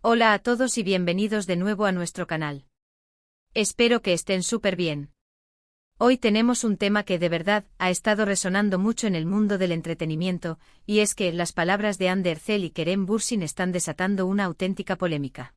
Hola a todos y bienvenidos de nuevo a nuestro canal. Espero que estén súper bien. Hoy tenemos un tema que de verdad ha estado resonando mucho en el mundo del entretenimiento, y es que las palabras de Hande Erçel y Kerem Bürsin están desatando una auténtica polémica.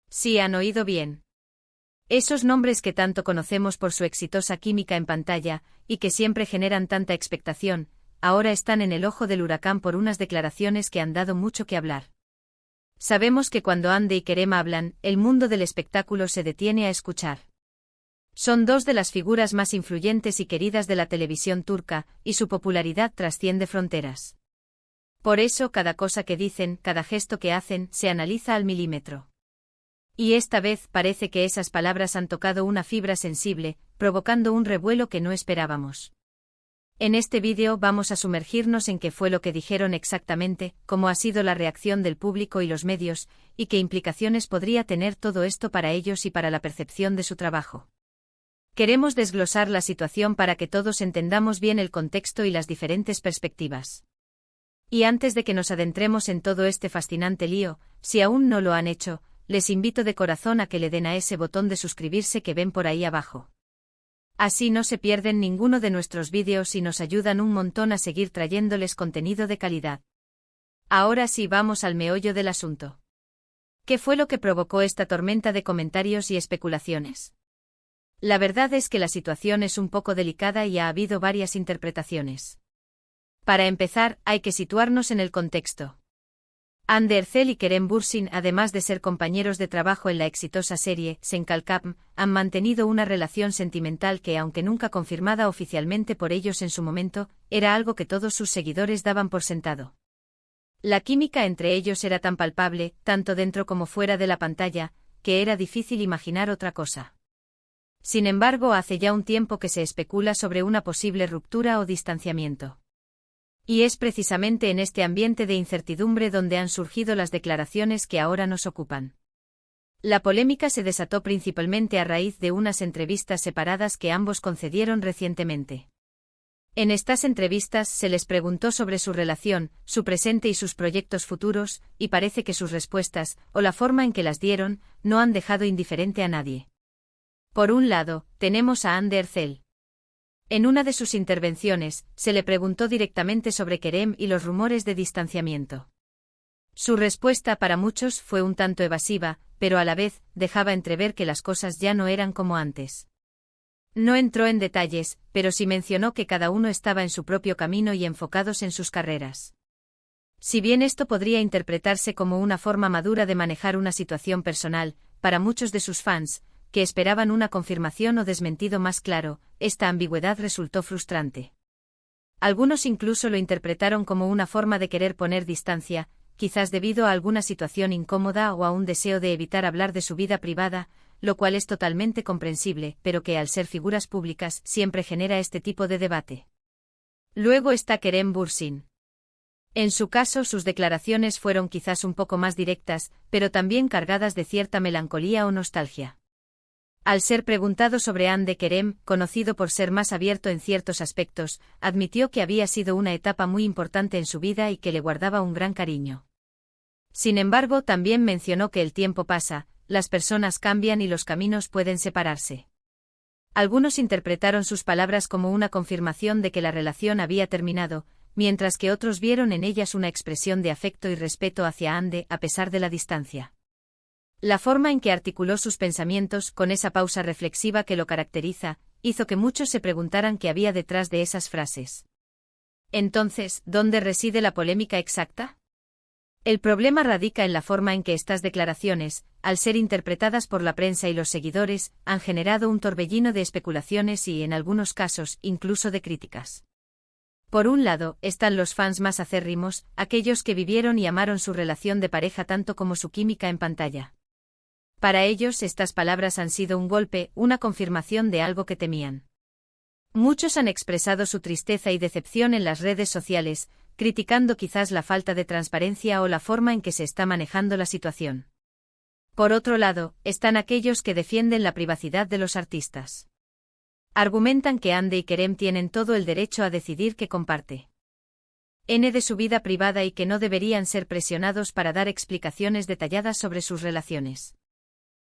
Sí, han oído bien. Esos nombres que tanto conocemos por su exitosa química en pantalla, y que siempre generan tanta expectación, ahora están en el ojo del huracán por unas declaraciones que han dado mucho que hablar. Sabemos que cuando Hande y Kerem hablan, el mundo del espectáculo se detiene a escuchar. Son dos de las figuras más influyentes y queridas de la televisión turca, y su popularidad trasciende fronteras. Por eso cada cosa que dicen, cada gesto que hacen, se analiza al milímetro. Y esta vez parece que esas palabras han tocado una fibra sensible, provocando un revuelo que no esperábamos. En este vídeo vamos a sumergirnos en qué fue lo que dijeron exactamente, cómo ha sido la reacción del público y los medios, y qué implicaciones podría tener todo esto para ellos y para la percepción de su trabajo. Queremos desglosar la situación para que todos entendamos bien el contexto y las diferentes perspectivas. Y antes de que nos adentremos en todo este fascinante lío, si aún no lo han hecho, les invito de corazón a que le den a ese botón de suscribirse que ven por ahí abajo. Así no se pierden ninguno de nuestros vídeos y nos ayudan un montón a seguir trayéndoles contenido de calidad. Ahora sí vamos al meollo del asunto. ¿Qué fue lo que provocó esta tormenta de comentarios y especulaciones? La verdad es que la situación es un poco delicada y ha habido varias interpretaciones. Para empezar, hay que situarnos en el contexto. Hande Erçel y Kerem Bürsin, además de ser compañeros de trabajo en la exitosa serie Senkalkam, han mantenido una relación sentimental que, aunque nunca confirmada oficialmente por ellos en su momento, era algo que todos sus seguidores daban por sentado. La química entre ellos era tan palpable, tanto dentro como fuera de la pantalla, que era difícil imaginar otra cosa. Sin embargo, hace ya un tiempo que se especula sobre una posible ruptura o distanciamiento. Y es precisamente en este ambiente de incertidumbre donde han surgido las declaraciones que ahora nos ocupan. La polémica se desató principalmente a raíz de unas entrevistas separadas que ambos concedieron recientemente. En estas entrevistas se les preguntó sobre su relación, su presente y sus proyectos futuros, y parece que sus respuestas, o la forma en que las dieron, no han dejado indiferente a nadie. Por un lado, tenemos a Hande Erçel. En una de sus intervenciones, se le preguntó directamente sobre Kerem y los rumores de distanciamiento. Su respuesta para muchos fue un tanto evasiva, pero a la vez, dejaba entrever que las cosas ya no eran como antes. No entró en detalles, pero sí mencionó que cada uno estaba en su propio camino y enfocados en sus carreras. Si bien esto podría interpretarse como una forma madura de manejar una situación personal, para muchos de sus fans, que esperaban una confirmación o desmentido más claro, esta ambigüedad resultó frustrante. Algunos incluso lo interpretaron como una forma de querer poner distancia, quizás debido a alguna situación incómoda o a un deseo de evitar hablar de su vida privada, lo cual es totalmente comprensible, pero que al ser figuras públicas siempre genera este tipo de debate. Luego está Kerem Bürsin. En su caso, sus declaraciones fueron quizás un poco más directas, pero también cargadas de cierta melancolía o nostalgia. Al ser preguntado sobre Hande, Kerem, conocido por ser más abierto en ciertos aspectos, admitió que había sido una etapa muy importante en su vida y que le guardaba un gran cariño. Sin embargo, también mencionó que el tiempo pasa, las personas cambian y los caminos pueden separarse. Algunos interpretaron sus palabras como una confirmación de que la relación había terminado, mientras que otros vieron en ellas una expresión de afecto y respeto hacia Hande a pesar de la distancia. La forma en que articuló sus pensamientos, con esa pausa reflexiva que lo caracteriza, hizo que muchos se preguntaran qué había detrás de esas frases. Entonces, ¿dónde reside la polémica exacta? El problema radica en la forma en que estas declaraciones, al ser interpretadas por la prensa y los seguidores, han generado un torbellino de especulaciones y, en algunos casos, incluso de críticas. Por un lado, están los fans más acérrimos, aquellos que vivieron y amaron su relación de pareja tanto como su química en pantalla. Para ellos estas palabras han sido un golpe, una confirmación de algo que temían. Muchos han expresado su tristeza y decepción en las redes sociales, criticando quizás la falta de transparencia o la forma en que se está manejando la situación. Por otro lado, están aquellos que defienden la privacidad de los artistas. Argumentan que Hande y Kerem tienen todo el derecho a decidir qué comparte. N de su vida privada y que no deberían ser presionados para dar explicaciones detalladas sobre sus relaciones.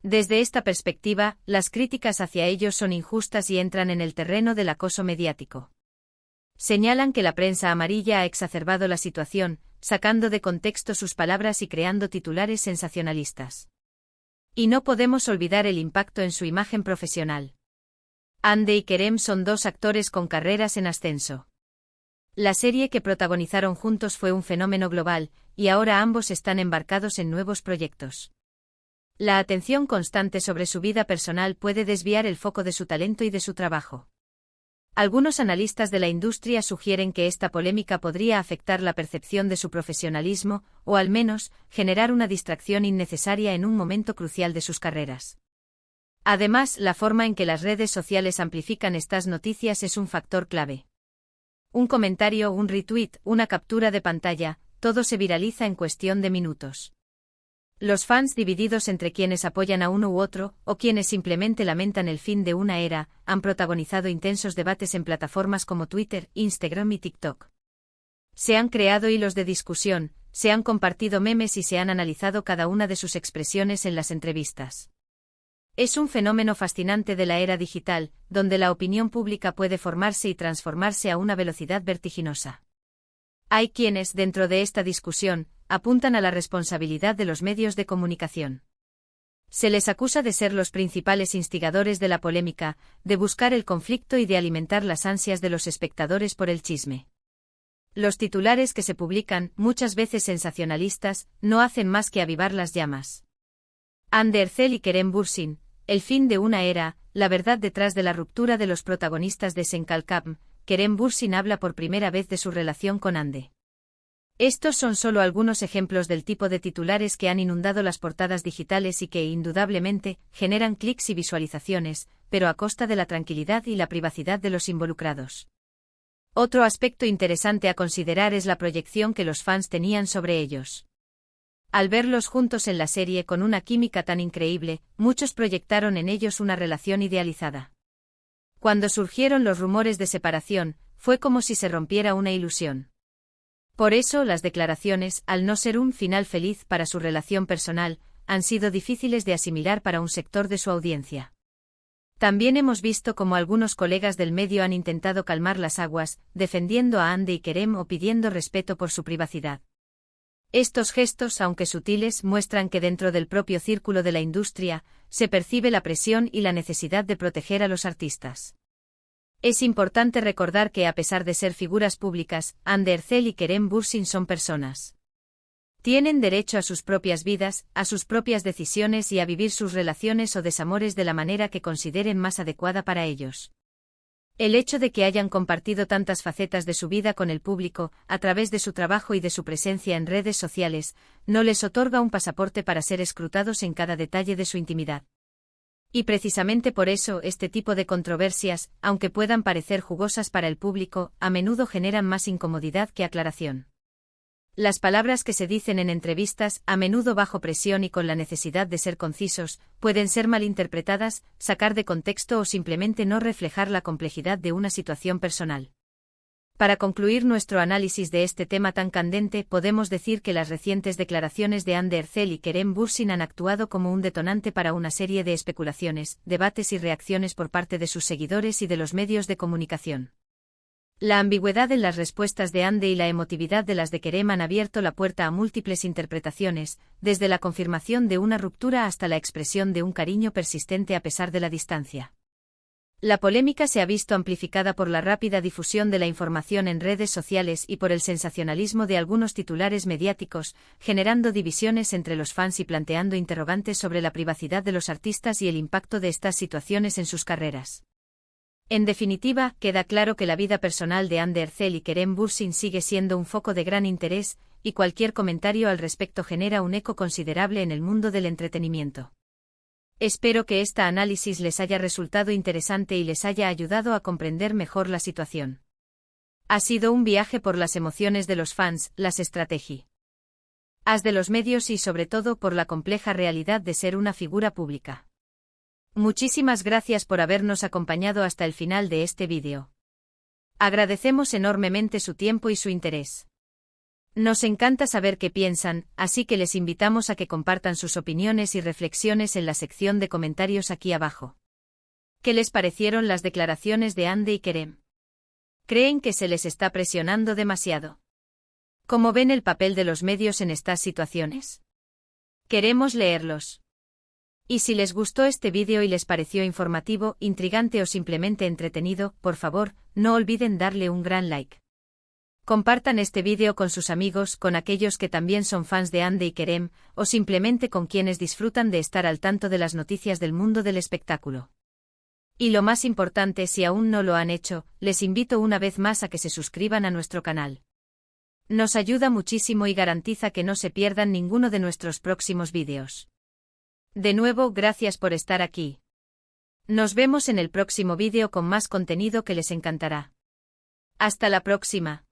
Desde esta perspectiva, las críticas hacia ellos son injustas y entran en el terreno del acoso mediático. Señalan que la prensa amarilla ha exacerbado la situación, sacando de contexto sus palabras y creando titulares sensacionalistas. Y no podemos olvidar el impacto en su imagen profesional. Hande y Kerem son dos actores con carreras en ascenso. La serie que protagonizaron juntos fue un fenómeno global, y ahora ambos están embarcados en nuevos proyectos. La atención constante sobre su vida personal puede desviar el foco de su talento y de su trabajo. Algunos analistas de la industria sugieren que esta polémica podría afectar la percepción de su profesionalismo, o al menos, generar una distracción innecesaria en un momento crucial de sus carreras. Además, la forma en que las redes sociales amplifican estas noticias es un factor clave. Un comentario, un retweet, una captura de pantalla, todo se viraliza en cuestión de minutos. Los fans divididos entre quienes apoyan a uno u otro, o quienes simplemente lamentan el fin de una era, han protagonizado intensos debates en plataformas como Twitter, Instagram y TikTok. Se han creado hilos de discusión, se han compartido memes y se han analizado cada una de sus expresiones en las entrevistas. Es un fenómeno fascinante de la era digital, donde la opinión pública puede formarse y transformarse a una velocidad vertiginosa. Hay quienes, dentro de esta discusión, apuntan a la responsabilidad de los medios de comunicación. Se les acusa de ser los principales instigadores de la polémica, de buscar el conflicto y de alimentar las ansias de los espectadores por el chisme. Los titulares que se publican, muchas veces sensacionalistas, no hacen más que avivar las llamas. Hande Erçel y Kerem Bürsin, el fin de una era, la verdad detrás de la ruptura de los protagonistas de Senkalkam. Kerem Bürsin habla por primera vez de su relación con Hande. Estos son solo algunos ejemplos del tipo de titulares que han inundado las portadas digitales y que, indudablemente, generan clics y visualizaciones, pero a costa de la tranquilidad y la privacidad de los involucrados. Otro aspecto interesante a considerar es la proyección que los fans tenían sobre ellos. Al verlos juntos en la serie con una química tan increíble, muchos proyectaron en ellos una relación idealizada. Cuando surgieron los rumores de separación, fue como si se rompiera una ilusión. Por eso las declaraciones, al no ser un final feliz para su relación personal, han sido difíciles de asimilar para un sector de su audiencia. También hemos visto cómo algunos colegas del medio han intentado calmar las aguas, defendiendo a Hande y Kerem o pidiendo respeto por su privacidad. Estos gestos, aunque sutiles, muestran que dentro del propio círculo de la industria, se percibe la presión y la necesidad de proteger a los artistas. Es importante recordar que a pesar de ser figuras públicas, Hande Erçel y Kerem Bürsin son personas. Tienen derecho a sus propias vidas, a sus propias decisiones y a vivir sus relaciones o desamores de la manera que consideren más adecuada para ellos. El hecho de que hayan compartido tantas facetas de su vida con el público, a través de su trabajo y de su presencia en redes sociales, no les otorga un pasaporte para ser escrutados en cada detalle de su intimidad. Y precisamente por eso este tipo de controversias, aunque puedan parecer jugosas para el público, a menudo generan más incomodidad que aclaración. Las palabras que se dicen en entrevistas, a menudo bajo presión y con la necesidad de ser concisos, pueden ser malinterpretadas, sacar de contexto o simplemente no reflejar la complejidad de una situación personal. Para concluir nuestro análisis de este tema tan candente, podemos decir que las recientes declaraciones de Hande Erçel y Kerem Bürsin han actuado como un detonante para una serie de especulaciones, debates y reacciones por parte de sus seguidores y de los medios de comunicación. La ambigüedad en las respuestas de Hande y la emotividad de las de Kerem han abierto la puerta a múltiples interpretaciones, desde la confirmación de una ruptura hasta la expresión de un cariño persistente a pesar de la distancia. La polémica se ha visto amplificada por la rápida difusión de la información en redes sociales y por el sensacionalismo de algunos titulares mediáticos, generando divisiones entre los fans y planteando interrogantes sobre la privacidad de los artistas y el impacto de estas situaciones en sus carreras. En definitiva, queda claro que la vida personal de Hande Erçel y Kerem Bürsin sigue siendo un foco de gran interés, y cualquier comentario al respecto genera un eco considerable en el mundo del entretenimiento. Espero que este análisis les haya resultado interesante y les haya ayudado a comprender mejor la situación. Ha sido un viaje por las emociones de los fans, las estrategias de los medios y sobre todo por la compleja realidad de ser una figura pública. Muchísimas gracias por habernos acompañado hasta el final de este vídeo. Agradecemos enormemente su tiempo y su interés. Nos encanta saber qué piensan, así que les invitamos a que compartan sus opiniones y reflexiones en la sección de comentarios aquí abajo. ¿Qué les parecieron las declaraciones de Hande y Kerem? ¿Creen que se les está presionando demasiado? ¿Cómo ven el papel de los medios en estas situaciones? Queremos leerlos. Y si les gustó este vídeo y les pareció informativo, intrigante o simplemente entretenido, por favor, no olviden darle un gran like. Compartan este vídeo con sus amigos, con aquellos que también son fans de Hande y Kerem, o simplemente con quienes disfrutan de estar al tanto de las noticias del mundo del espectáculo. Y lo más importante, si aún no lo han hecho, les invito una vez más a que se suscriban a nuestro canal. Nos ayuda muchísimo y garantiza que no se pierdan ninguno de nuestros próximos vídeos. De nuevo, gracias por estar aquí. Nos vemos en el próximo vídeo con más contenido que les encantará. Hasta la próxima.